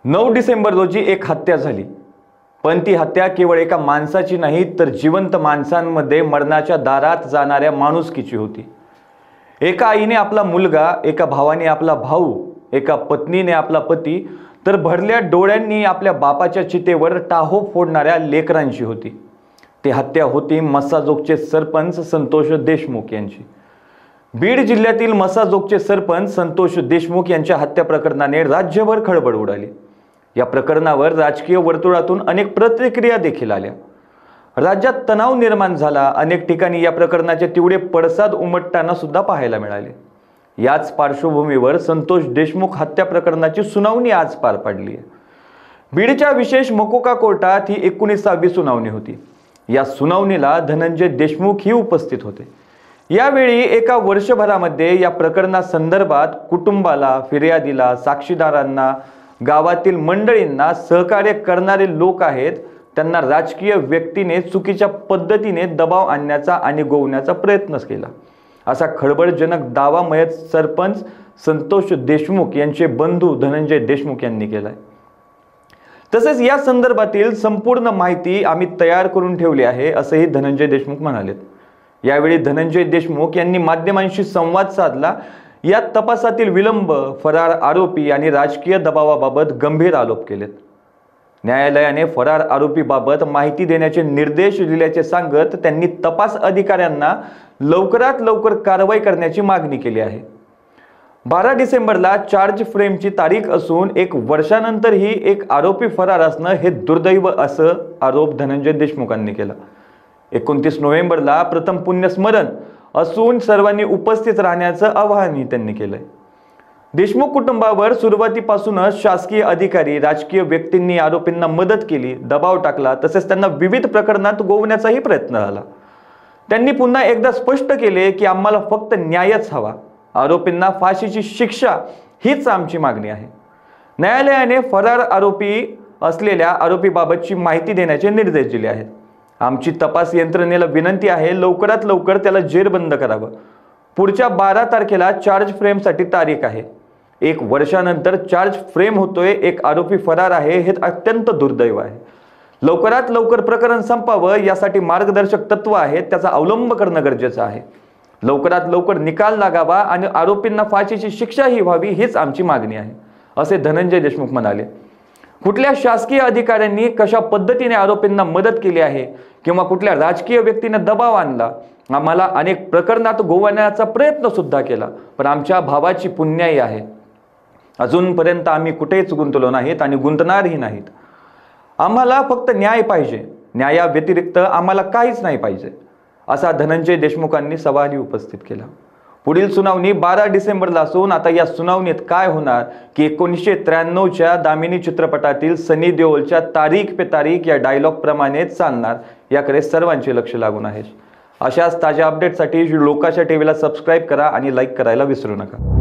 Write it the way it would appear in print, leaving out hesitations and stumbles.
9 डिसेंबर रोजी एक हत्या झाली, पण ती हत्या केवळ एका माणसाची नाही तर जिवंत माणसांमध्ये मरणाच्या दारात जाणाऱ्या माणुसकीची होती। एका आईने आपला मुलगा, एका भावाने आपला भाऊ, एका पत्नीने आपला पती, तर भरल्या डोळ्यांनी आपल्या बापाच्या चितेवर टाहो फोडणाऱ्या लेकरांची होती। ती हत्या होती मस्साजोगचे सरपंच संतोष देशमुख यांची। बीड जिल्ह्यातील मस्साजोगचे सरपंच संतोष देशमुख यांच्या हत्या प्रकरणाने राज्यभर खळबळ उडाली। या प्रकरणावर राजकीय वर्तुळातून अनेक प्रतिक्रिया देखील आल्या। राज्यात तणाव निर्माण झाला। अनेक ठिकाणी या प्रकरणाचे तीव्र पडसाद उमटताना सुद्धा पाहायला मिळाले। याच पार्श्वभूमीवर संतोष देशमुख हत्या प्रकरणाची सुनावणी आज पार पडली आहे। बीडच्या विशेष मकोका कोर्टात ही 19वी सुनावणी होती। या सुनावणीला धनंजय देशमुख ही उपस्थित होते। यावेळी एका वर्षभरामध्ये या प्रकरणासंदर्भात कुटुंबाला, फिर्यादीला, साक्षीदारांना, गावातील मंडळींना सहकार्य करणारे लोक आहेत त्यांना राजकीय व्यक्तीने चुकीच्या पद्धतीने दबाव आणण्याचा आणि गोवण्याचा प्रयत्न केला, असा खळबळजनक दावा मयत सरपंच संतोष देशमुख यांचे बंधू धनंजय देशमुख यांनी केलाय। तसेच या संदर्भातील संपूर्ण माहिती आम्ही तयार करून ठेवली आहे, असेही धनंजय देशमुख म्हणालेत। यावेळी धनंजय देशमुख यांनी माध्यमांशी संवाद साधला। या तपासातील विलंब, फरार आरोपी आणि राजकीय दबावाबाबत गंभीर आरोप केलेत। न्यायालयाने फरार आरोपीबाबत माहिती देण्याचे निर्देश दिल्याचे सांगत त्यांनी तपास अधिकाऱ्यांना लवकरात लवकर कारवाई करण्याची मागणी केली आहे। 12 डिसेंबरला चार्ज फ्रेमची तारीख असून 1 वर्षानंतरही एक आरोपी फरार असणं हे दुर्दैव, असं आरोप धनंजय देशमुखांनी केला। 29 नोव्हेंबरला प्रथम पुण्यस्मरण असून सर्वांनी उपस्थित राहण्याचं आवाहनही त्यांनी केलंय। देशमुख कुटुंबावर सुरुवातीपासूनच शासकीय अधिकारी, राजकीय व्यक्तींनी आरोपींना मदत केली, दबाव टाकला, तसेच त्यांना विविध प्रकरणात गोवण्याचाही प्रयत्न झाला। त्यांनी पुन्हा एकदा स्पष्ट केले की आम्हाला फक्त न्यायच हवा, आरोपींना फाशीची शिक्षा हीच आमची मागणी आहे। न्यायालयाने फरार आरोपी असलेल्या आरोपीबाबतची माहिती देण्याचे निर्देश दिले आहेत। आमची तपास यंत्रणेला विनंती आहे, लवकरात लवकर त्याला जेरबंद करावं। पुढच्या 12 तारखेला चार्ज फ्रेमसाठी तारीख आहे। 1 वर्षानंतर चार्ज फ्रेम होतोय, एक आरोपी फरार आहे, हे अत्यंत दुर्दैव आहे। लवकरात लवकर प्रकरण संपावं यासाठी मार्गदर्शक तत्व आहेत, त्याचा अवलंब करणं गरजेचं आहे। लवकरात लवकर निकाल लागावा आणि आरोपींना फाशीची शिक्षाही व्हावी हीच आमची मागणी आहे, असे धनंजय देशमुख म्हणाले। कुठल्या शासकीय अधिकाऱ्यांनी कशा पद्धतीने आरोपींना मदत केली आहे किंवा कुठल्या राजकीय व्यक्तीने दबाव आणला, आम्हाला अनेक प्रकरणात गोवण्याचा प्रयत्न सुद्धा केला, पण आमच्या भावाची पुण्याई आहे। अजूनपर्यंत आम्ही कुठेच गुंतलो नाहीत आणि गुंतणारही नाहीत। आम्हाला फक्त न्याय पाहिजे, न्यायाव्यतिरिक्त आम्हाला काहीच नाही पाहिजे, असा धनंजय देशमुखांनी सवालही उपस्थित केला। पुढील सुनावणी 12 डिसेंबरला असून आता या सुनावणीत काय होणार की 1993च्या दामिनी चित्रपटातील सनी देओलच्या तारीख पे तारीख या डायलॉग प्रमाणेच चालणार, याकडे सर्वांचे लक्ष लागून आहे। अशाच ताज्या अपडेटसाठी लोकाच्या टीव्हीला सबस्क्राइब करा आणि लाईक करायला विसरू नका।